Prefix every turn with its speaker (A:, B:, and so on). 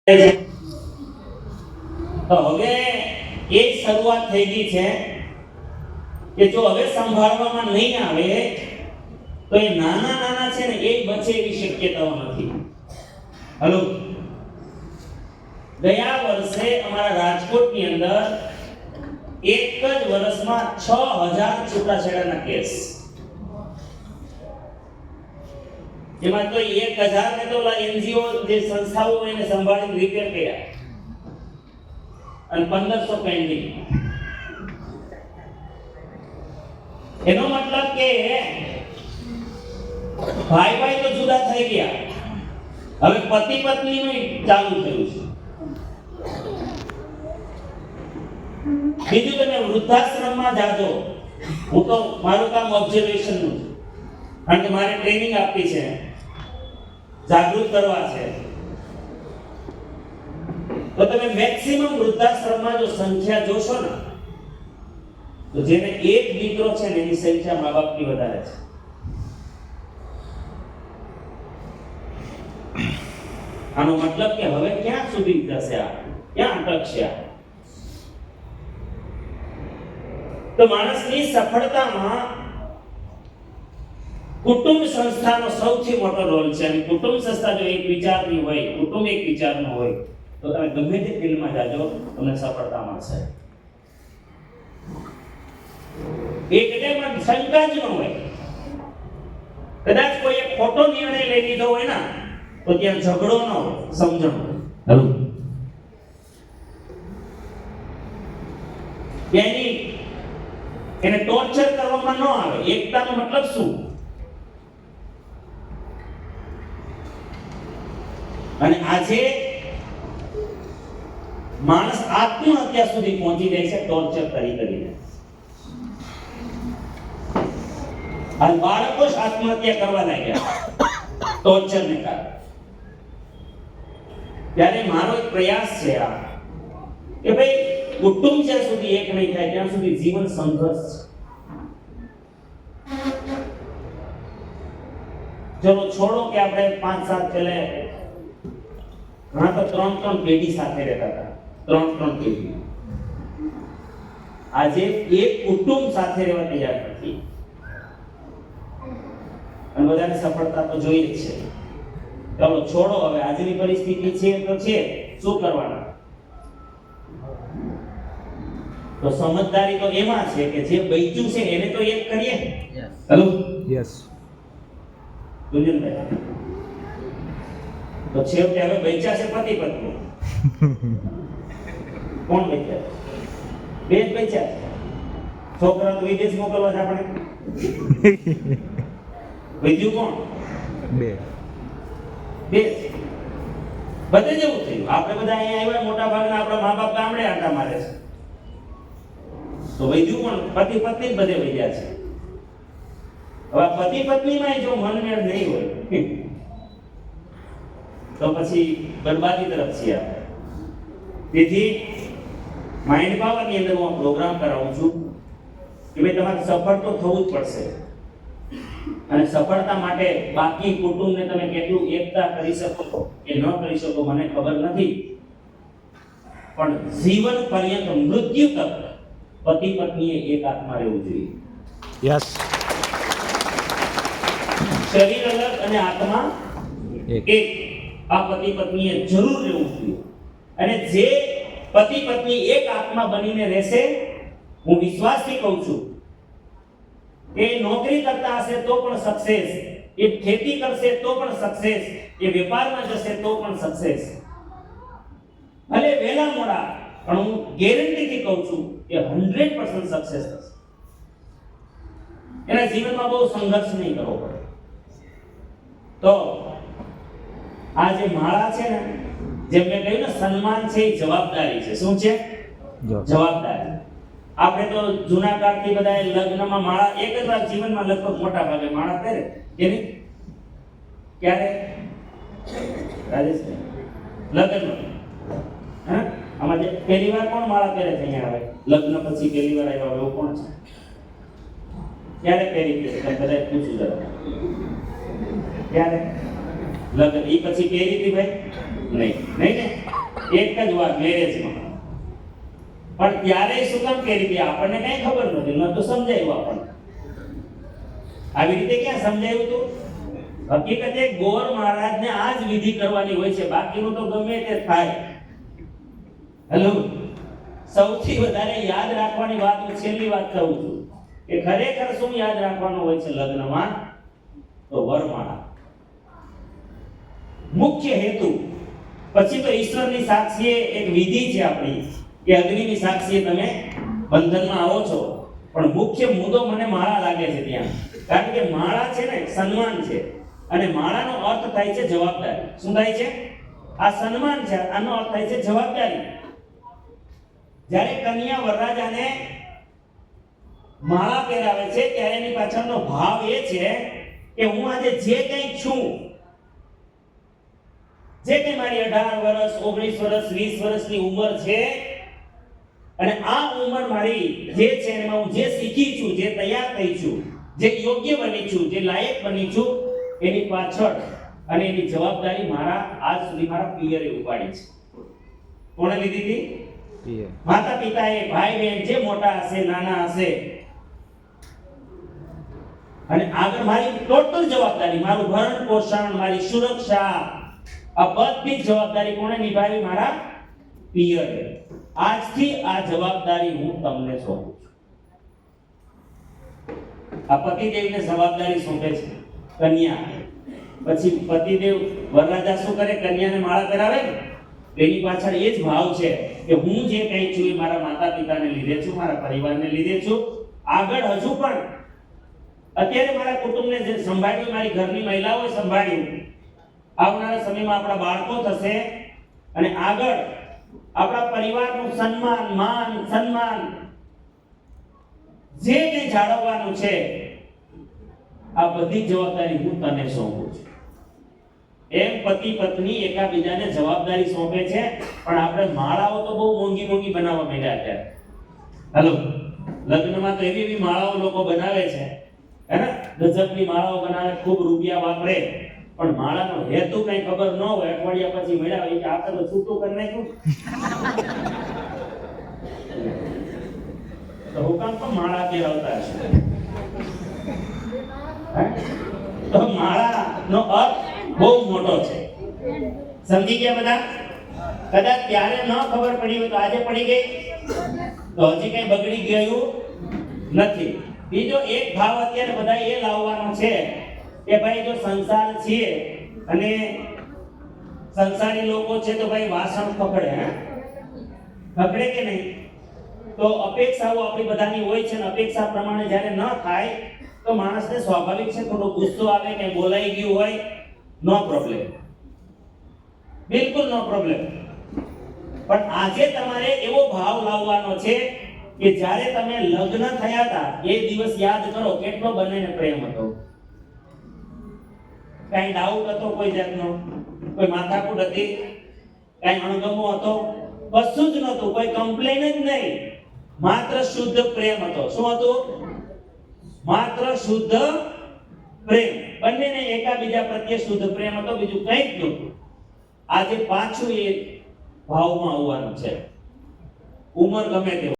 A: તો હવે એ શરૂઆત થઈ ગઈ છે કે જો હવે સંભાળવામાં નહીં આવે તો એ નાના નાના છે ને એ બચે એવી શક્યતાઓ નથી. હલો, ગયા વર્ષે અમારા રાજકોટની અંદર એક જ વર્ષમાં 6000 છૂટાછેડાના કેસ, એમાં તો 1000 ને તો એનજીઓ જે સંસ્થાઓ એને સંભાળીને રિપેર કર્યા અને 1500 પેન્ડિંગ. એનો મતલબ કે ભાઈ ભાઈ તો જુદા થઈ ગયા, હવે પતિ પત્નીનું ચાલુ થયું છે. બીજું તમે વૃદ્ધાશ્રમમાં જાજો. હું તો મારું કામ ઓબ્ઝર્વેશન નું છે, કારણ કે મારે ટ્રેનિંગ આપી છે, જાગૃત કરવા છે. તો તમે મેક્સિમમ વૃદ્ધાશ્રમમાં જો સંખ્યા જોશો ને તો જેને એક દીકરો છે ને એની સંખ્યા મા બાપની વધારે છે. આનો મતલબ કે હવે ક્યાં સુધી જશે આ, ક્યાં અટકશે આ? તો માણસની સફળતામાં કુટુંબ સંસ્થાનો સૌથી મોટો રોલ છે. અને કુટુંબ સંસ્થા જો એક વિચારની હોય, કુટુંબ એક વિચારનો હોય, તો તમે ગમે તે ફિલ્ડમાં જાજો તમને સફળતા મળશે. એકમાં શંકા જ ન હોય. કદાચ કોઈ એક ખોટો નિર્ણય લઈ લીધો હોય ને તો ત્યાં ઝઘડો ન હોય, સમજણ હોય. એને ટોર્ચર કરવામાં ન આવે. એકતાનો મતલબ શું? અને આજે માણસ આત્મહત્યા સુધી પહોંચી જાય છે ટોર્ચર કરીને. આ બાળકો જ આત્મહત્યા કરવા લાગ્યા ટોર્ચરને કારણે. ત્યારે મારો એક પ્રયાસ છે આ કે ભાઈ કુટુંબ જ્યાં સુધી એક નહીં થાય ત્યાં સુધી જીવન સંઘર્ષ છે. ચલો છોડો કે આપણે 5-7 પહેલા ઘણા તો 3 પેઢી સાથે રહેતા હતા, 3 પેઢી. આજે એક કુટુંબ સાથે રહેવા તૈયાર નથી, અને બધાને સફળતા તો જોઈએ જ છે. ચાલો છોડો, હવે આજની પરિસ્થિતિ છે તો છે, શું કરવાના? તો સમજદારી તો એમાં છે કે જે બચ્યું છે એને તો એક કરીએ. હેલો,
B: યસ
A: દુર્જનભાઈ, તો છેવટે હવે બચ્યા છે પતિ પત્ની. કોણ બચ્યા? બે જ બચ્યા. છોકરા તો વિદેશ મોકલવા છે આપણે. બીજું કોણ? બે. બધે જેવું થયું. આપણે બધા અહીંયા આવ્યા, મોટા ભાગના આપણા મા બાપ ગામડે આટા મારે છે. તો વૈદ્યુ પણ પતિ પત્ની જ બધે વૈદ્યા છે. હવે પતિ પત્નીમાં જો મનમેળ નહીં હોય તો પછી બરબાદી તરફ છીએ આપણે. તેથી માઇન્ડ પાવરની અંદર હું પ્રોગ્રામ કરાવું છું કે ભાઈ તમારે સફળ તો થવું જ પડશે. અને સફળતા માટે બાકી કુટુંબને તમે કેટલું એકતા કરી શકો કે ન કરી શકો મને ખબર નથી, પણ જીવન પર્યંત મૃત્યુ તક પતિ પત્નીએ એક હાથમાં રહેવું જોઈએ.
B: યસ.
A: શરીર અલગ અને આત્મા એક. આ પતિ પત્નીએ જરૂર રહેવું જોઈએ. અને જે પતિ પત્ની એક આત્મા બનીને રહેશે, હું વિશ્વાસથી કહું છું, એ નોકરી કરતા હશે તો પણ સક્સેસ, એ ખેતી કરશે તો પણ સક્સેસ, એ વેપારમાં જશે તો પણ સક્સેસ. ભલે વહેલા મોડા, પણ હું ગેરંટીથી કહું છું કે 100% સક્સેસ થશે. એના જીવનમાં બહુ સંઘર્ષ નહીં કરવો પડે. તો આ જે માળા છે ને, જેમ મેં કહ્યું ને, સન્માન છે એ જવાબદારી છે. શું છે? જવાબદારી. આપણે તો જૂના કાળથી બધા લગ્નમાં માળા એક જ વાર જીવનમાં લગભગ મોટા ભાગે માળા પહેરે કે નહીં? ક્યારે? રાજેશ લગ્નમાં. હા, આમાં જે પહેલી વાર કોણ માળા પહેરે છે અહીંયા આવે? લગ્ન પછી પહેલી વાર આવ્યા એવું કોણ છે? ક્યારે પહેરી છે? બધા પૂછું જરા. ક્યારે લગ્ન? એ પછી પહેરી હતી ભાઈ? નહીં ને. એક જ વાર મેરેજમાં. પણ ત્યારે શું કામ કરી હતી આપણને કઈ ખબર નથી, ન તો સમજાયું આપણને. આવી રીતે ક્યાં સમજાયું હતું? હકીકતે ગોર મહારાજને આ જ વિધિ કરવાની હોય છે, બાકીનું તો ગમે તે થાય. હેલો, સૌથી વધારે યાદ રાખવાની વાત હું છેલ્લી વાત કહું છું કે ખરેખર શું યાદ રાખવાનું હોય છે લગ્નમાં? તો વરમાળા મુખ્ય હેતુ. પછી તો ઈશ્વરની સાક્ષીએ એક વિધિ છે આપણી કે અગ્નિની સાક્ષીએ તમે બંધનમાં આવો છો, પણ મુખ્ય મુદ્દો મને માળા લાગે છે ત્યાં. કારણ કે માળા છે ને સન્માન છે, અને માળાનો અર્થ થાય છે જવાબદારી. શું થાય છે? આ સન્માન છે, આનો અર્થ થાય છે જવાબદારી. જ્યારે કન્યા વરરાજાને માળા પહેરાવે છે ત્યારે એની પાછળનો ભાવ એ છે કે હું આજે જે કંઈ છું, જે કંઈ મારી 18 વર્ષ 19 વર્ષ 20 વર્ષની ઉંમર છે, અને આ ઉંમર મારી જે છે એમાં હું જે શીખી છું, જે તૈયાર થઈ છું, જે યોગ્ય બની છું, જે લાયક બની છું, એની પાછળ અને એની જવાબદારી મારા આજ સુધી મારા પિયરે ઉપાડી છે. કોણે લીધી હતી? માતા પિતાએ, ભાઈ બહેન જે મોટા હશે નાના હશે. અને આગળ મારી ટોટલ જવાબદારી, મારું ભરણ પોષણ, મારી સુરક્ષા, આ બધી જવાબદારી કોણે નિભાવી? મારા પિયરે. આજથી આ જવાબદારી હું તમને સોંપું છું. આ પતિદેવને જવાબદારી સોંપે છે કન્યા. પછી પતિદેવ વરરાજા શું કરે? કન્યાને માળા પહેરાવે ને, એની પાછળ એ જ ભાવ છે કે હું જે કંઈ છું એ મારા માતા પિતાને લીધે છું, મારા પરિવારને લીધે છું. આગળ હજુ પણ અત્યારે મારા કુટુંબને જે સંભાળ્યું, મારી ઘરની મહિલાઓએ સંભાળ્યું, આવનારા સમયમાં આપણા બાળકો થશે, અને આગળ આપણા પરિવારનું સન્માન, માન, સન્માન જે કંઈ જાળવવાનું છે, આ બધી જવાબદારી હું તને સોંપું છું. એમ પતિ પત્ની એકાબીજાને જવાબદારી સોંપે છે. પણ આપણે માળાઓ તો બહુ મોંઘી મોંઘી બનાવવા માંડ્યા અત્યારે. હાલો, લગ્નમાં તો એવી એવી માળાઓ લોકો બનાવે છે, હે ને? ગજબની માળાઓ બનાવે, ખૂબ રૂપિયા વાપરે, પણ માળાનો હેતુ કઈ ખબર ન હોય. અઠવાડિયા પછી મળ્યા હોય કે આ તો છૂટું કરી નાખ્યું. તો હુકામ તો માળા પહેરાવતા હશે. તો માળાનો અર્થ બહુ મોટો છે. સમજી ગયા બધા? કદાચ ત્યારે ન ખબર પડી હોય તો આજે પડી ગઈ, તો હજી કઈ બગડી ગયું નથી. બીજો એક ભાવ અત્યારે બધા એ લાવવાનો છે કે ભાઈ જો સંસાર છીએ અને સંસારી લોકો છે તો ભાઈ વાસણ પકડે, હે પકડે કે નહીં? તો અપેક્ષાઓ આપણી બધાની હોય છે, ને અપેક્ષા પ્રમાણે જ્યારે ન થાય તો માણસને સ્વાભાવિક છે થોડો ગુસ્સો આવે, કે બોલાઈ ગયું હોય, નો પ્રોબ્લેમ, બિલકુલ નો પ્રોબ્લેમ. પણ આજે તમારે એવો ભાવ લાવવાનો છે કે જ્યારે તમે લગ્ન થયા હતા એ દિવસ યાદ કરો, કેટલો બંનેને પ્રેમ હતો. કઈ ડાઉટ હતો કોઈ જાતનો? કોઈ માથાકૂટ હતી? કઈ અણગમો હતો? કશું જ નહોતું. કોઈ કમ્પ્લેન જ નહીં. માત્ર શુદ્ધ પ્રેમ હતો. શું હતું? માત્ર શુદ્ધ પ્રેમ. બંનેને એકાબીજા પ્રત્યે શુદ્ધ પ્રેમ હતો, બીજું કંઈ જ નહોતું. આજે પાછું એ ભાવમાં આવવાનું છે. ઉંમર ગમે તે